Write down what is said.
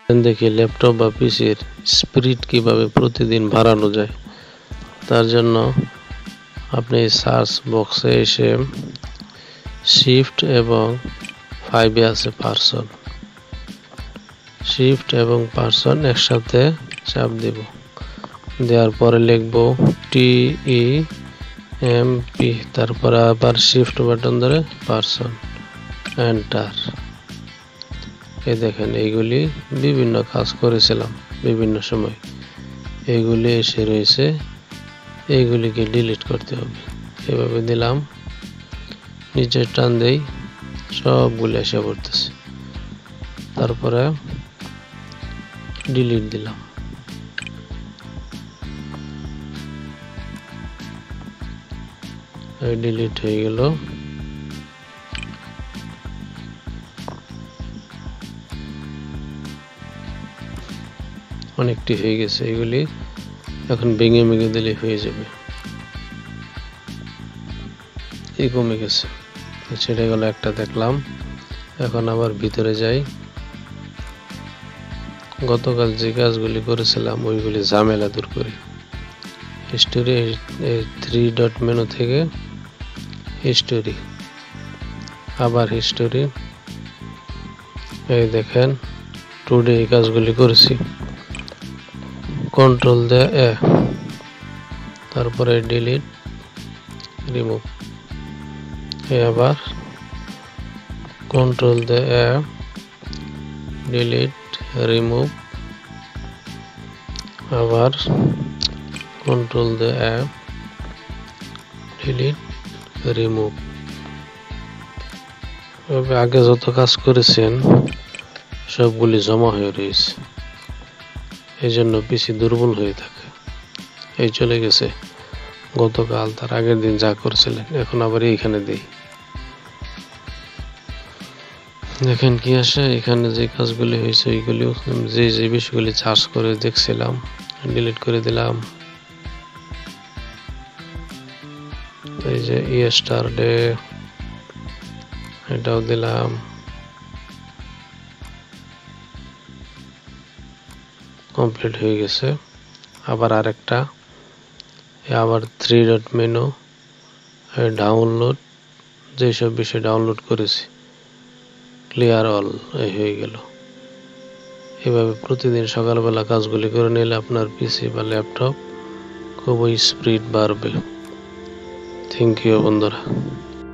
দেখি ল্যাপটপ বা পিসির স্পিড কিভাবে প্রতিদিন বাড়ানো যায়। তার জন্য আপনি সার্চ বক্সে এসে শিফট এবং 5 আছে পারসন, শিফট এবং পারসন একসাথে চাপ দেব, দেওয়ার পরে লিখব TEMP, তারপরে আবার শিফট বাটন ধরে পারসন, এন্টার। এই দেখেন এইগুলি বিভিন্ন কাজ করেছিলাম বিভিন্ন সময়, এইগুলি এসে রয়েছে, এইগুলিকে ডিলিট করতে হবে। এভাবে দিলাম, নিচে টান দেই, সবগুলো এসে পড়তেছে, তারপরে ডিলিট দিলাম। ডিলিট হয়ে গেল। অনেকটি হয়ে গেছে, এগুলি এখন ভেঙে ভেঙে দিলে হয়ে যাবে। এই কমে গেছে, সেটা গেল একটা দেখলাম। এখন আবার ভিতরে যাই, গতকাল যে কাজগুলি করেছিলাম ওইগুলি ঝামেলা দূর করি। হিস্টোরি, 3 ডট মেনু থেকে হিস্টোরি, আবার হিস্টোরি। এই দেখেন টুডে এই কাজগুলি করেছি, কন্ট্রোল দে এ, তারপরে ডিলিট রিমুভ, আবার কন্ট্রোল দে এ, ডিলিট রিমুভ, আবার কন্ট্রোল দে এ, ডিলিট রিমুভ। আগে যত কাজ করেছেন সবগুলি জমা হয়ে রয়েছে, এই জন্য পিসি দুর্বল হয়ে থাকে। এই চলে গেছে গতকাল, তার আগের দিন যা করছিলেন, এখন আবার এইখানে দিই, দেখেন কি আসে। এখানে যে কাজগুলি হয়েছে ওইগুলি, যে বিষয়গুলি চার্জ করে দেখছিলাম ডিলিট করে দিলাম। এই যে ইয়েস্টারডে, এটাও দিলাম, কমপ্লিট হয়ে গেছে। আবার আরেকটা, আবার 3 ডট মেনু, ডাউনলোড, যেসব বিষয় ডাউনলোড করেছি ক্লিয়ার অল, এই হয়ে গেল। এভাবে প্রতিদিন সকালবেলা কাজগুলি করে নিলে আপনার পিসি বা ল্যাপটপ খুবই স্পিড বাড়বে। থ্যাংক ইউ বন্ধুরা।